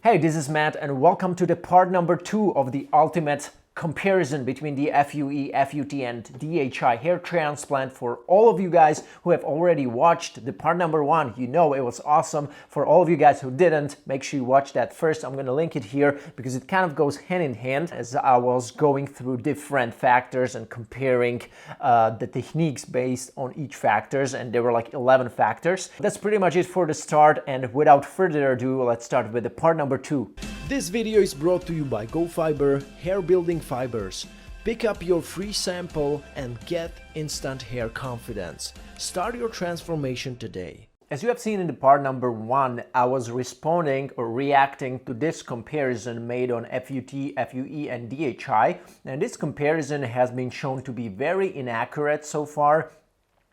Hey, this is Matt and welcome to the part number 2 of the ultimate comparison between the FUE, FUT and DHI hair transplant. For all of you guys who have already watched the part number 1, you know it was awesome. For all of you guys who didn't, make sure you watch that first. I'm gonna link it here because it kind of goes hand in hand as I was going through different factors and comparing the techniques based on each factors, and there were like 11 factors. That's pretty much it for the start, and without further ado, let's start with the part number 2. This video is brought to you by GoFiber Hair Building Fibers. Pick up your free sample and get instant hair confidence. Start your transformation today. As you have seen in the part number 1, I was responding or reacting to this comparison made on FUT, FUE and DHI, and this comparison has been shown to be very inaccurate so far,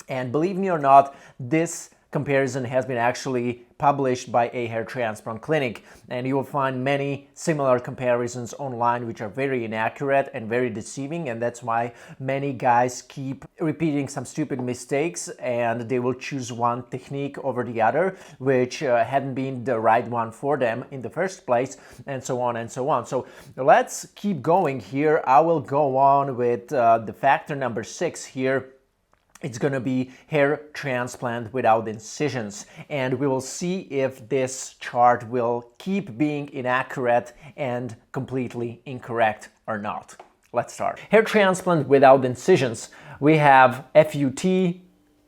and believe me or not, this comparison has been actually published by a hair transplant clinic, and you will find many similar comparisons online which are very inaccurate and very deceiving, and that's why many guys keep repeating some stupid mistakes and they will choose one technique over the other which hadn't been the right one for them in the first place, and so on and so on. So let's keep going here. I will go on with the factor number 6 here. It's going to be hair transplant without incisions, and we will see if this chart will keep being inaccurate and completely incorrect or not. Let's start. Hair transplant without incisions. We have FUT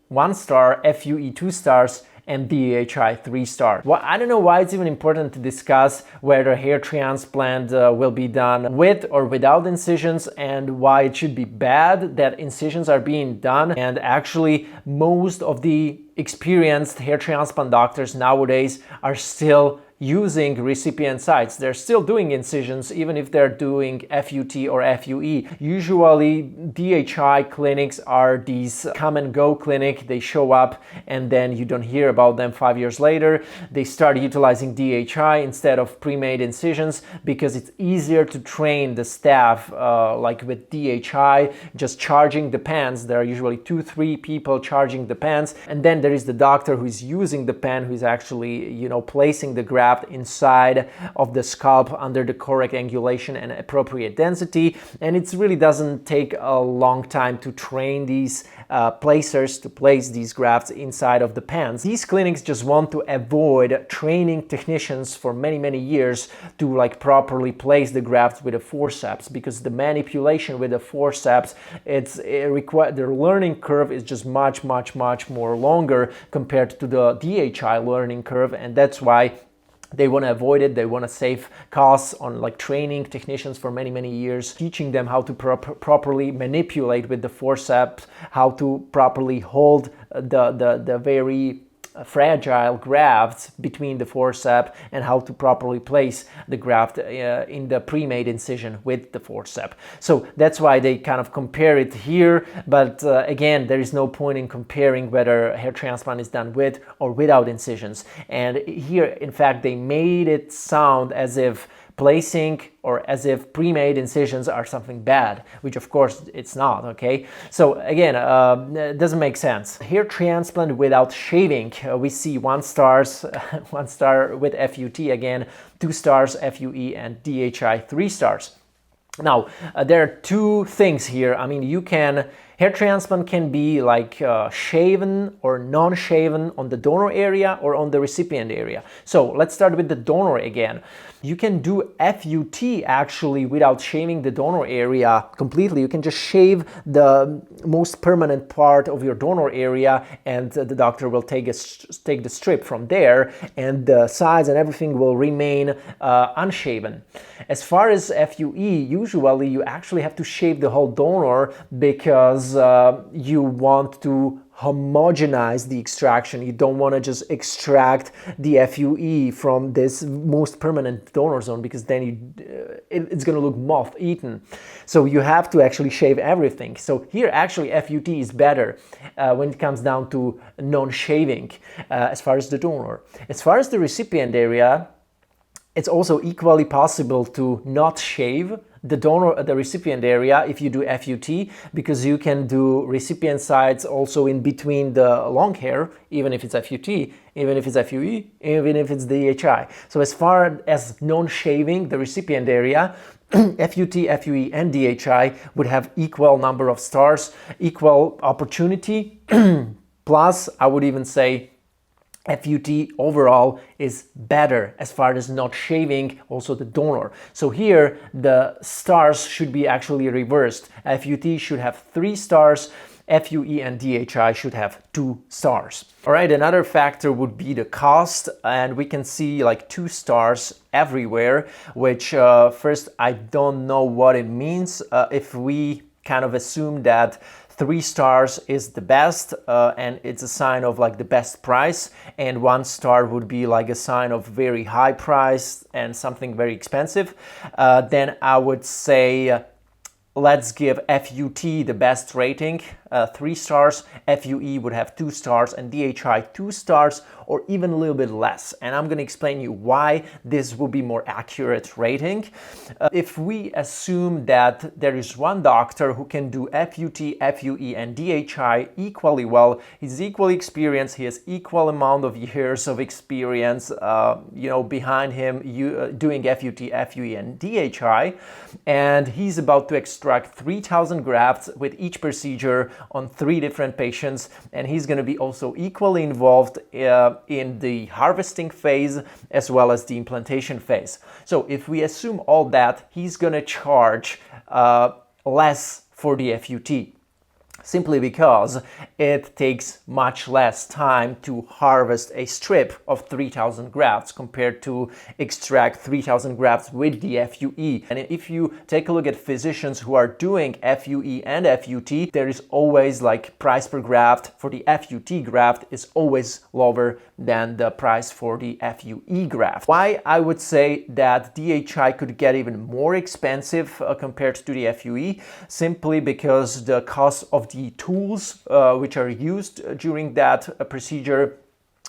1 star, FUE 2 stars, and DHI 3 star. Well, I don't know why it's even important to discuss whether hair transplant will be done with or without incisions, and why it should be bad that incisions are being done. And actually, most of the experienced hair transplant doctors nowadays are still using recipient sites. They're still doing incisions even if they're doing FUT or FUE. Usually DHI clinics are these come and go clinic. They show up and then you don't hear about them 5 years later. They start utilizing DHI instead of pre-made incisions because it's easier to train the staff, like with DHI, just charging the pens. There are usually 2-3 people charging the pens, and then there is the doctor who is using the pen, who is actually, placing the graft inside of the scalp under the correct angulation and appropriate density. And it really doesn't take a long time to train these placers to place these grafts inside of the pens. These clinics just want to avoid training technicians for many years to properly place the grafts with a forceps, because the manipulation with the forceps, the learning curve is just much more longer compared to the DHI learning curve, and that's why they want to avoid it. They want to save costs on training technicians for many years, teaching them how to properly manipulate with the forceps, how to properly hold the very fragile grafts between the forceps, and how to properly place the graft in the pre-made incision with the forceps. So that's why they kind of compare it here, but again, there is no point in comparing whether hair transplant is done with or without incisions. And here, in fact, they made it sound as if placing or as if pre-made incisions are something bad, which of course it's not, okay? So again, it doesn't make sense. Hair transplant without shaving, we see 1 stars, 1 star with FUT again, 2 stars FUE, and DHI 3 stars. Now, there are 2 things here. I mean, hair transplant can be shaven or non-shaven on the donor area or on the recipient area. So let's start with the donor again. You can do FUT actually without shaving the donor area completely. You can just shave the most permanent part of your donor area, and the doctor will take the strip from there, and the sides and everything will remain unshaven. As far as FUE, usually you actually have to shave the whole donor because you want to homogenize the extraction. You don't want to just extract the FUE from this most permanent donor zone, because then it's going to look moth-eaten. So you have to actually shave everything. So here actually FUT is better when it comes down to non-shaving as far as the donor. As far as the recipient area, It's also equally possible to not shave the recipient area if you do FUT, because you can do recipient sites also in between the long hair, even if it's FUT, even if it's FUE, even if it's DHI. So as far as non-shaving the recipient area, FUT, FUE, and DHI would have equal number of stars, equal opportunity. Plus, I would even say FUT overall is better as far as not shaving also the donor. So here the stars should be actually reversed. FUT should have 3 stars, FUE and DHI should have 2 stars. All right, another factor would be the cost, and we can see like 2 stars everywhere, which first I don't know what it means. If we kind of assume that 3 stars is the best and it's a sign of like the best price, and 1 star would be like a sign of very high price and something very expensive, then I would say let's give FUT the best rating, 3 stars, FUE would have 2 stars, and DHI 2 stars or even a little bit less. And I'm going to explain you why this will be more accurate rating. If we assume that there is one doctor who can do FUT, FUE, and DHI equally well, he's equally experienced, he has equal amount of years of experience, behind him doing FUT, FUE, and DHI, and he's about to extract 3,000 grafts with each procedure on 3 different patients, and he's going to be also equally involved in the harvesting phase as well as the implantation phase. So if we assume all that, he's going to charge less for the FUT, simply because it takes much less time to harvest a strip of 3,000 grafts compared to extract 3,000 grafts with the FUE. And if you take a look at physicians who are doing FUE and FUT, there is always like price per graft for the FUT graft is always lower than the price for the FUE graft. Why I would say that DHI could get even more expensive compared to the FUE? Simply because the cost of the tools which are used during that procedure.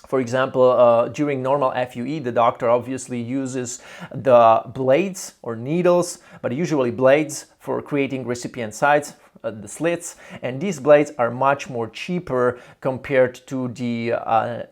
For example, during normal FUE, the doctor obviously uses the blades or needles, but usually blades for creating recipient sites, the slits, and these blades are much more cheaper compared to the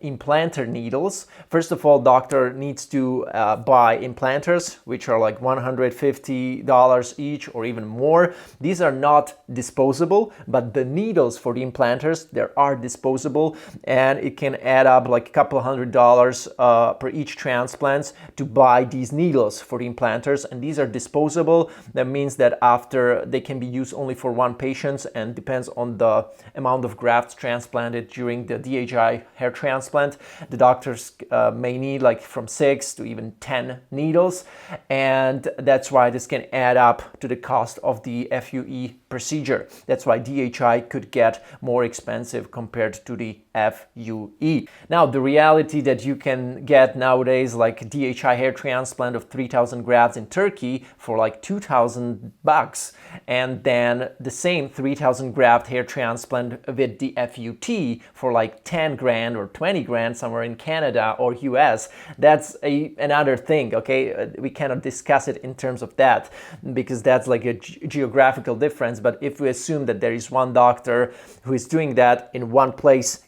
implanter needles. First of all, doctor needs to buy implanters, which are like $150 each or even more. These are not disposable, but the needles for the implanters, they are disposable, and it can add up like a couple $100 per each transplants to buy these needles for the implanters, and these are disposable. That means that after they can be used only for one patients, and depends on the amount of grafts transplanted during the DHI hair transplant. The doctors may need like from 6 to even 10 needles, and that's why this can add up to the cost of the FUE procedure. That's why DHI could get more expensive compared to the FUE. Now, the reality that you can get nowadays like DHI hair transplant of 3,000 grafts in Turkey for like $2,000, and then the same 3,000 graft hair transplant with the FUT for like 10 grand or 20 grand somewhere in Canada or US, that's another thing, okay? We cannot discuss it in terms of that because that's like a geographical difference. But if we assume that there is one doctor who is doing that in one place,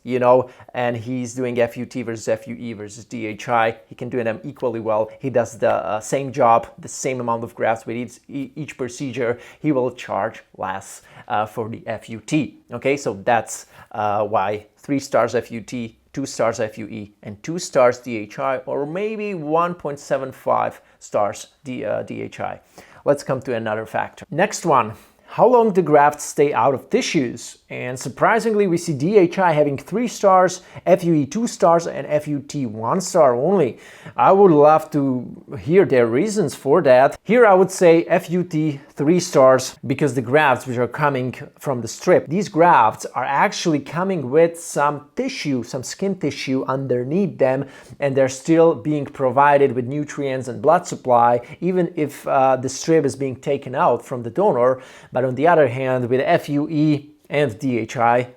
and he's doing FUT versus FUE versus DHI, he can do them equally well. He does the same job, the same amount of grafts with each procedure. He will charge less for the FUT. Okay, so that's why 3 stars FUT, 2 stars FUE, and 2 stars DHI, or maybe 1.75 stars DHI. Let's come to another factor. Next one. How long the grafts stay out of tissues? And surprisingly, we see DHI having 3 stars, FUE 2 stars, and FUT 1 star only. I would love to hear their reasons for that. Here I would say FUT 3 stars because the grafts which are coming from the strip, these grafts are actually coming with some tissue, some skin tissue underneath them, and they're still being provided with nutrients and blood supply, even if the strip is being taken out from the donor. But on the other hand, with FUE, and DHI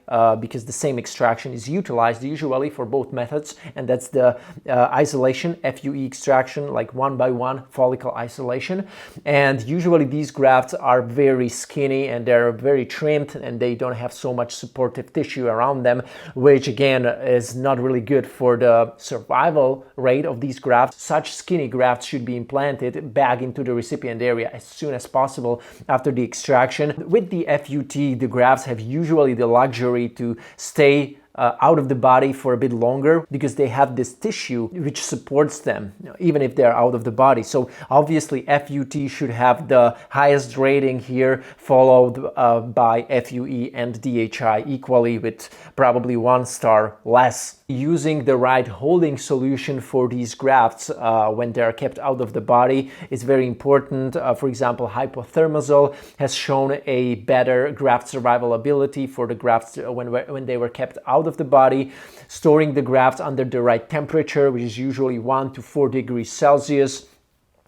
because the same extraction is utilized usually for both methods, and that's the isolation, FUE extraction, like 1-by-1 follicle isolation. And usually these grafts are very skinny and they're very trimmed and they don't have so much supportive tissue around them, which again is not really good for the survival rate of these grafts. Such skinny grafts should be implanted back into the recipient area as soon as possible after the extraction. With the FUT, the grafts have usually the luxury to stay out of the body for a bit longer because they have this tissue which supports them even if they're out of the body. So obviously FUT should have the highest rating here, followed by FUE and DHI equally, with probably 1 star less. Using the right holding solution for these grafts when they are kept out of the body is very important. For example, hypothermazole has shown a better graft survival ability for the grafts when they were kept out of the body. Storing the grafts under the right temperature, which is usually 1 to 4 degrees Celsius,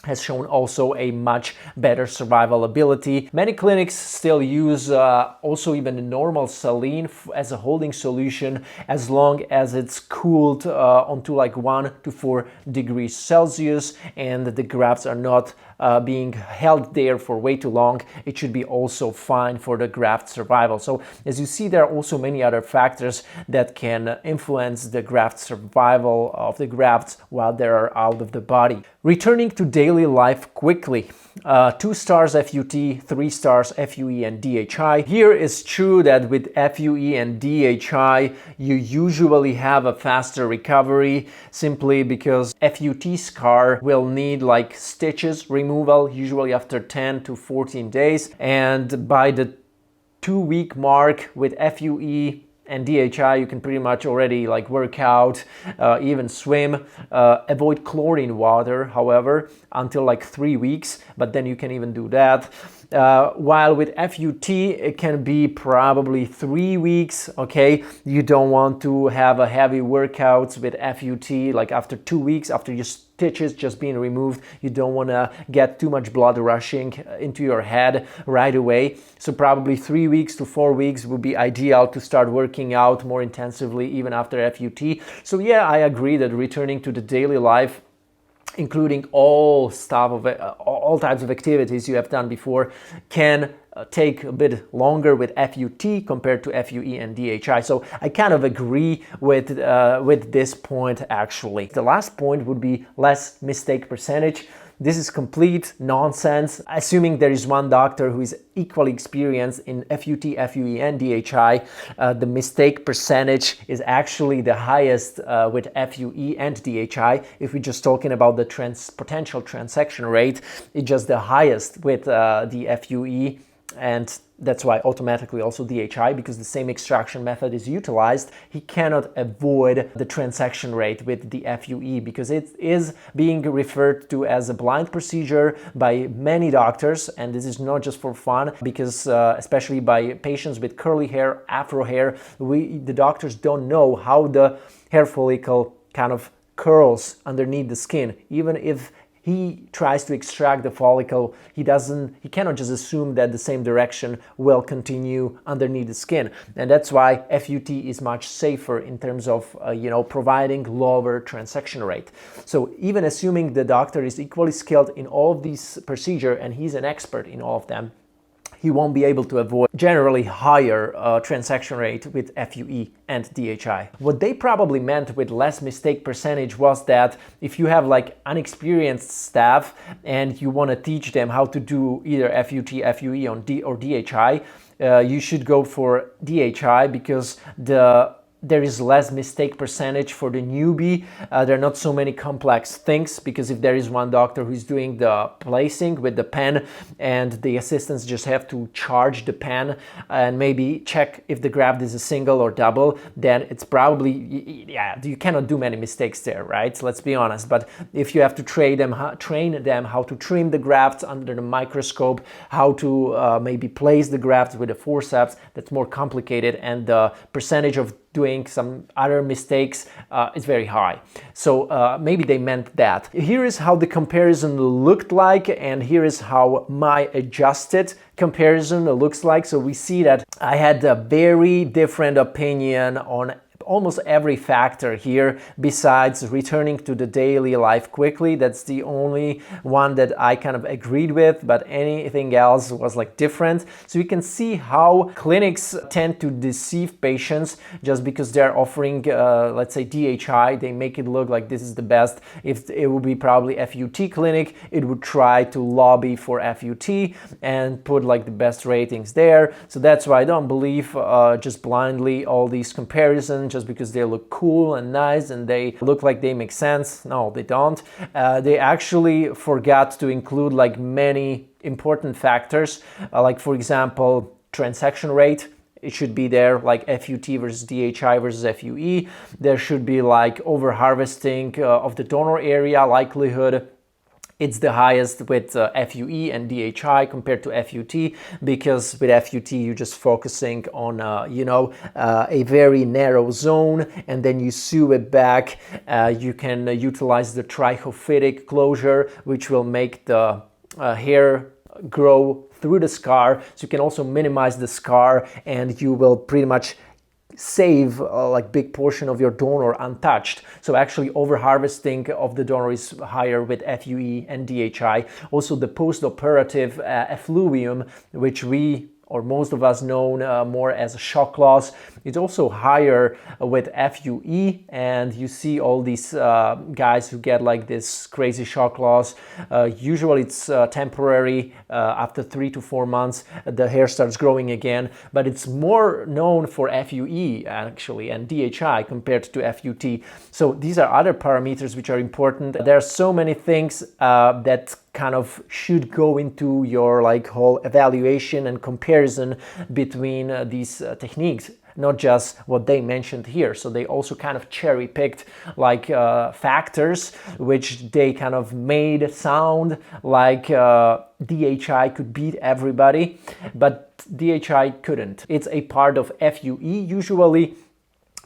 has shown also a much better survival ability. Many clinics still use also even the normal saline as a holding solution, as long as it's cooled onto like 1 to 4 degrees Celsius and the grafts are not being held there for way too long. It should be also fine for the graft survival. So as you see, there are also many other factors that can influence the graft survival of the grafts while they are out of the body. Returning to daily life quickly. 2 stars FUT, 3 stars FUE and DHI. Here it's true that with FUE and DHI you usually have a faster recovery, simply because FUT scar will need like stitches removal usually after 10 to 14 days, and by the 2-week mark with FUE and DHI you can pretty much already like work out, even swim. Avoid chlorine water, however, until like 3 weeks, but then you can even do that. While with FUT it can be probably 3 weeks. Okay, you don't want to have a heavy workouts with FUT like after 2 weeks after your stitches just being removed. You don't want to get too much blood rushing into your head right away. So probably 3 weeks to 4 weeks would be ideal to start working out more intensively even after FUT. So yeah, I agree that returning to the daily life, including all types of activities you have done before, can take a bit longer with FUT compared to FUE and DHI. So I kind of agree with this point actually. The last point would be less mistake percentage. This is complete nonsense. Assuming there is one doctor who is equally experienced in FUT, FUE and DHI, the mistake percentage is actually the highest with FUE and DHI. If we're just talking about the potential transaction rate, it's just the highest with the FUE, and that's why automatically also DHI, because the same extraction method is utilized. He cannot avoid the transaction rate with the FUE because it is being referred to as a blind procedure by many doctors, and this is not just for fun, because especially by patients with curly hair, afro hair, the doctors don't know how the hair follicle kind of curls underneath the skin. Even if he tries to extract the follicle, he cannot just assume that the same direction will continue underneath the skin. And that's why FUT is much safer in terms of providing lower transaction rate. So even assuming the doctor is equally skilled in all of these procedures and he's an expert in all of them, he won't be able to avoid generally higher transaction rate with FUE and DHI. What they probably meant with less mistake percentage was that if you have like unexperienced staff and you want to teach them how to do either FUT, FUE or DHI, you should go for DHI because there is less mistake percentage for the newbie. There are not so many complex things, because if there is one doctor who's doing the placing with the pen and the assistants just have to charge the pen and maybe check if the graft is a single or double, then it's probably, you cannot do many mistakes there, right? Let's be honest. But if you have to train them how to trim the grafts under the microscope, how to maybe place the grafts with a forceps, that's more complicated, and the percentage of doing some other mistakes, it's very high. So maybe they meant that. Here is how the comparison looked like, and here is how my adjusted comparison looks like. So we see that I had a very different opinion on almost every factor here besides returning to the daily life quickly. That's the only one that I kind of agreed with, but anything else was like different. So you can see how clinics tend to deceive patients just because they're offering, let's say DHI, they make it look like this is the best. If it would be probably FUT clinic, it would try to lobby for FUT and put like the best ratings there. So that's why I don't believe just blindly all these comparisons just because they look cool and nice and they look like they make sense. No, they don't. They actually forgot to include like many important factors, like for example, transaction rate. It should be there, like FUT versus DHI versus FUE. There should be like over-harvesting of the donor area likelihood. It's the highest with FUE and DHI compared to FUT, because with FUT you're just focusing on a very narrow zone, and then you sew it back. You can utilize the trichophytic closure, which will make the hair grow through the scar. So you can also minimize the scar, and you will pretty much save like big portion of your donor untouched. So actually over harvesting of the donor is higher with FUE and DHI. Also the post-operative effluvium, which we or most of us know more as a shock loss, it's also higher with FUE, and you see all these guys who get like this crazy shock loss. Usually it's temporary. After 3 to 4 months the hair starts growing again, but it's more known for FUE actually and DHI compared to FUT. So these are other parameters which are important. There are so many things that kind of should go into your like whole evaluation and comparison between these techniques, not just what they mentioned here. So they also kind of cherry picked like factors which they kind of made sound like DHI could beat everybody, but DHI couldn't. It's a part of FUE usually,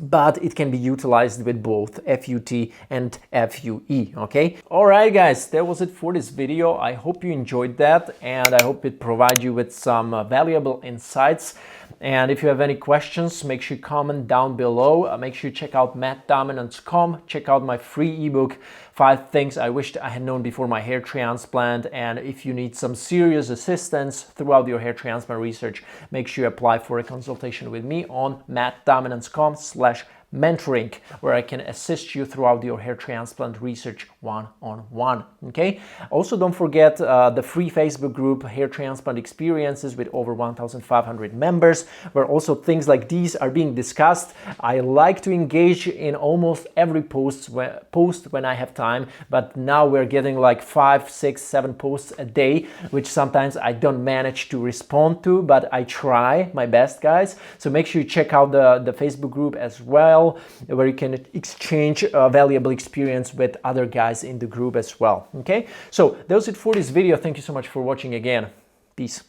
but it can be utilized with both FUT and FUE, okay? Alright guys, that was it for this video. I hope you enjoyed that, and I hope it provided you with some valuable insights. And if you have any questions, make sure you comment down below. Make sure you check out mattdominance.com. Check out my free ebook, 5 Things I Wished I Had Known Before My Hair Transplant. And if you need some serious assistance throughout your hair transplant research, make sure you apply for a consultation with me on mattdominance.com/mentoring, where I can assist you throughout your hair transplant research one-on-one, okay? Also, don't forget the free Facebook group, Hair Transplant Experiences, with over 1,500 members, where also things like these are being discussed. I like to engage in almost every post when I have time, but now we're getting like 5, 6, 7 posts a day, which sometimes I don't manage to respond to, but I try my best, guys. So make sure you check out the Facebook group as well, where you can exchange valuable experience with other guys in the group as well, okay? So that was it for this video. Thank you so much for watching again. Peace.